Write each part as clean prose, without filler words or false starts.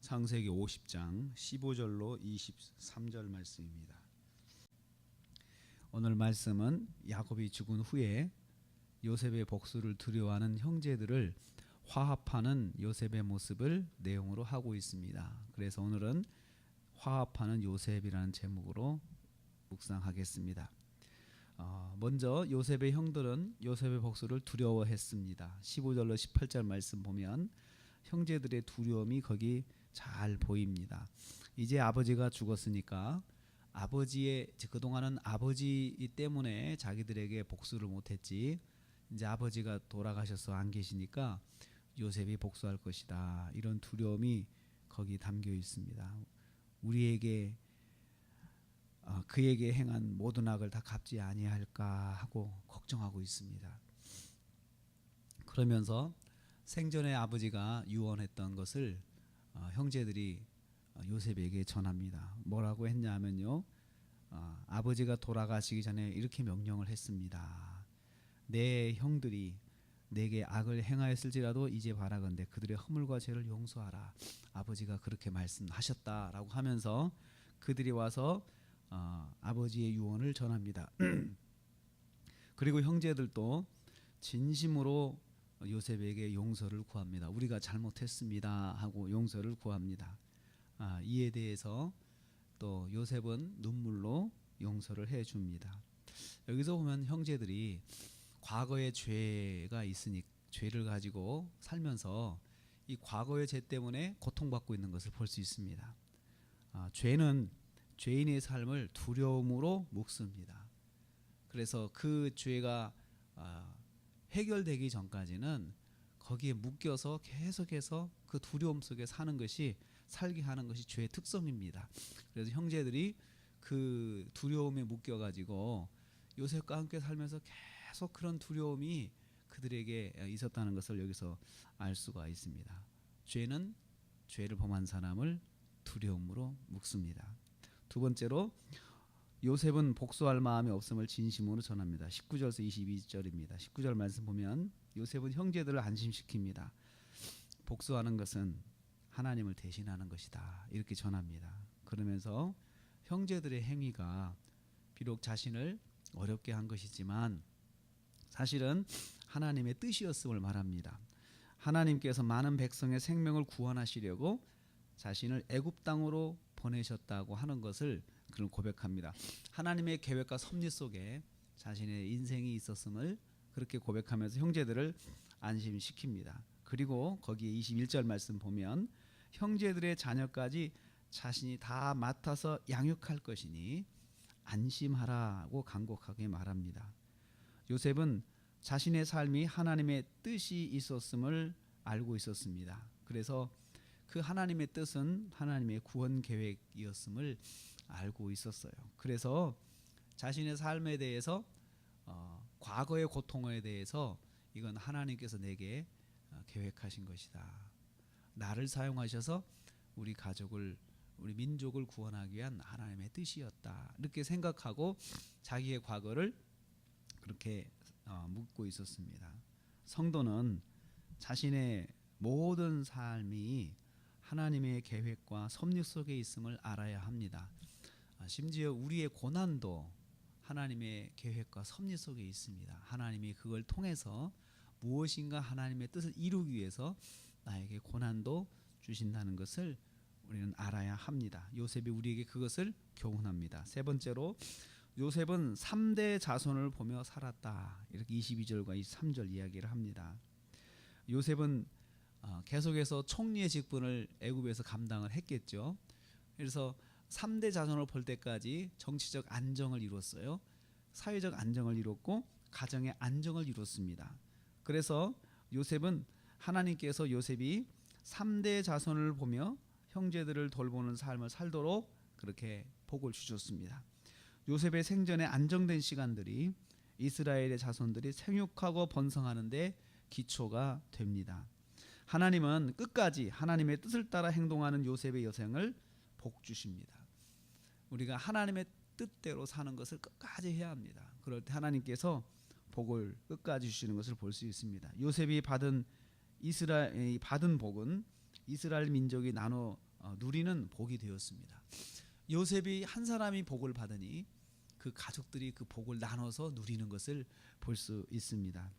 창세기 50장 15절로 23절 말씀입니다. 오늘 말씀은 야곱이 죽은 후에 요셉의 복수를 두려워하는 형제들을 화합하는 요셉의 모습을 내용으로 하고 있습니다. 그래서 오늘은 화합하는 요셉이라는 제목으로 묵상하겠습니다. 먼저 요셉의 형들은 요셉의 복수를 두려워했습니다. 15절로 18절 말씀 보면 형제들의 두려움이 거기 잘 보입니다. 이제 아버지가 죽었으니까 아버지의 그동안은 아버지 때문에 자기들에게 복수를 못했지, 이제 아버지가 돌아가셔서 안 계시니까 요셉이 복수할 것이다, 이런 두려움이 거기 담겨 있습니다. 우리에게 그에게 행한 모든 악을 다 갚지 아니할까 하고 걱정하고 있습니다. 그러면서 생전에 아버지가 유언했던 것을 형제들이 요셉에게 전합니다. 뭐라고 했냐면요, 아버지가 돌아가시기 전에 이렇게 명령을 했습니다. 내 형들이 내게 악을 행하였을지라도 이제 바라건대 그들의 허물과 죄를 용서하라. 아버지가 그렇게 말씀하셨다라고 하면서 그들이 와서 아버지의 유언을 전합니다. 그리고 형제들도 진심으로 요셉에게 용서를 구합니다. 우리가 잘못했습니다 하고 용서를 구합니다. 이에 대해서 또 요셉은 눈물로 용서를 해줍니다. 여기서 보면 형제들이 과거의 죄가 있으니 죄를 가지고 살면서 이 과거의 죄 때문에 고통받고 있는 것을 볼 수 있습니다. 죄는 죄인의 삶을 두려움으로 묶습니다. 그래서 그 죄가 해결되기 전까지는 거기에 묶여서 계속해서 그 두려움 속에 살게 하는 것이 죄의 특성입니다. 그래서 형제들이 그 두려움에 묶여가지고 요셉과 함께 살면서 계속 그런 두려움이 그들에게 있었다는 것을 여기서 알 수가 있습니다. 죄는 죄를 범한 사람을 두려움으로 묶습니다. 두 번째로 요셉은 복수할 마음이 없음을 진심으로 전합니다. 19절에서 22절입니다. 19절 말씀 보면 요셉은 형제들을 안심시킵니다. 복수하는 것은 하나님을 대신하는 것이다, 이렇게 전합니다. 그러면서 형제들의 행위가 비록 자신을 어렵게 한 것이지만 사실은 하나님의 뜻이었음을 말합니다. 하나님께서 많은 백성의 생명을 구원하시려고 자신을 애굽 땅으로 보내셨다고 하는 것을 그는 고백합니다. 하나님의 계획과 섭리 속에 자신의 인생이 있었음을 그렇게 고백하면서 형제들을 안심시킵니다. 그리고 거기에 21절 말씀 보면 형제들의 자녀까지 자신이 다 맡아서 양육할 것이니 안심하라고 간곡하게 말합니다. 요셉은 자신의 삶이 하나님의 뜻이 있었음을 알고 있었습니다. 그래서 그 하나님의 뜻은 하나님의 구원 계획이었음을 알고 있었어요. 그래서 자신의 삶에 대해서 과거의 고통에 대해서 이건 하나님께서 내게 계획하신 것이다, 나를 사용하셔서 우리 가족을, 우리 민족을 구원하기 위한 하나님의 뜻이었다, 이렇게 생각하고 자기의 과거를 그렇게 묻고 있었습니다. 성도는 자신의 모든 삶이 하나님의 계획과 섭리 속에 있음을 알아야 합니다. 심지어 우리의 고난도 하나님의 계획과 섭리 속에 있습니다. 하나님이 그걸 통해서 무엇인가 하나님의 뜻을 이루기 위해서 나에게 고난도 주신다는 것을 우리는 알아야 합니다. 요셉이 우리에게 그것을 교훈합니다. 세 번째로 요셉은 3대 자손을 보며 살았다, 이렇게 22절과 23절 이야기를 합니다. 요셉은 계속해서 총리의 직분을 애굽에서 감당을 했겠죠. 그래서 3대 자손을 볼 때까지 정치적 안정을 이뤘어요. 사회적 안정을 이뤘고 가정의 안정을 이뤘습니다. 그래서 요셉은 하나님께서 요셉이 3대 자손을 보며 형제들을 돌보는 삶을 살도록 그렇게 복을 주셨습니다. 요셉의 생전에 안정된 시간들이 이스라엘의 자손들이 생육하고 번성하는 데 기초가 됩니다. 하나님은 끝까지 하나님의 뜻을 따라 행동하는 요셉의 여생을 복 주십니다. 우리가 하나님의 뜻대로 사는 것을 끝까지 해야 합니다. 그럴 때 하나님께서 복을 끝까지 주시는 것을 볼 수 있습니다. 요셉이 받은 복은 이스라엘 민족이 나눠 누리는 복이 되었습니다. 요셉이 한 사람이 복을 받으니 그 가족들이 그 복을 나눠서 누리는 것을 볼 수 있습니다.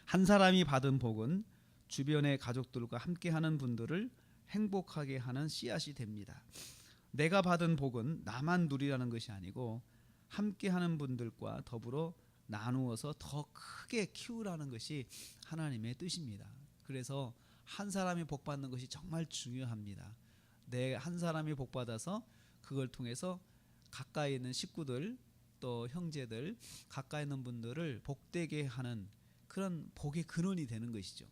한 사람이 받은 복은 주변의 가족들과 함께하는 분들을 행복하게 하는 씨앗이 됩니다. 내가 받은 복은 나만 누리라는 것이 아니고 함께하는 분들과 더불어 나누어서 더 크게 키우라는 것이 하나님의 뜻입니다. 그래서 한 사람이 복 받는 것이 정말 중요합니다. 내 한 사람이 복 받아서 그걸 통해서 가까이 있는 식구들 또 형제들 가까이 있는 분들을 복되게 하는 그런 복의 근원이 되는 것이죠.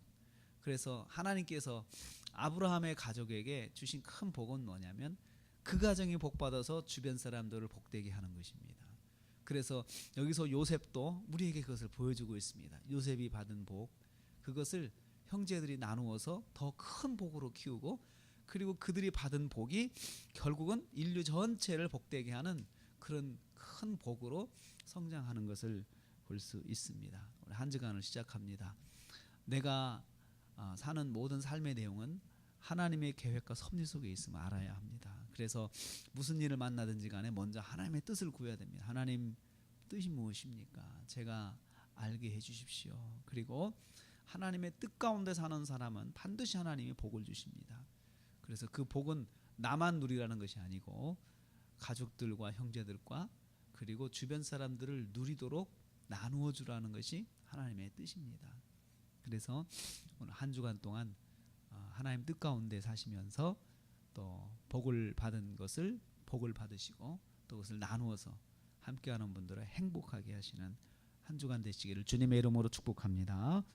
그래서 하나님께서 아브라함의 가족에게 주신 큰 복은 뭐냐면 그 가정이 복 받아서 주변 사람들을 복되게 하는 것입니다. 그래서 여기서 요셉도 우리에게 그것을 보여주고 있습니다. 요셉이 받은 복 그것을 형제들이 나누어서 더 큰 복으로 키우고 그리고 그들이 받은 복이 결국은 인류 전체를 복되게 하는 그런 큰 복으로 성장하는 것을 볼 수 있습니다. 오늘 한 주간을 시작합니다. 내가 사는 모든 삶의 내용은 하나님의 계획과 섭리 속에 있음을 알아야 합니다. 그래서 무슨 일을 만나든지 간에 먼저 하나님의 뜻을 구해야 됩니다. 하나님 뜻이 무엇입니까? 제가 알게 해주십시오. 그리고 하나님의 뜻 가운데 사는 사람은 반드시 하나님이 복을 주십니다. 그래서 그 복은 나만 누리라는 것이 아니고 가족들과 형제들과 그리고 주변 사람들을 누리도록 나누어 주라는 것이 하나님의 뜻입니다. 그래서 오늘 한 주간 동안 하나님 뜻 가운데 사시면서 또 복을 받은 것을 복을 받으시고 또 그것을 나누어서 함께하는 분들을 행복하게 하시는 한 주간 되시기를 주님의 이름으로 축복합니다.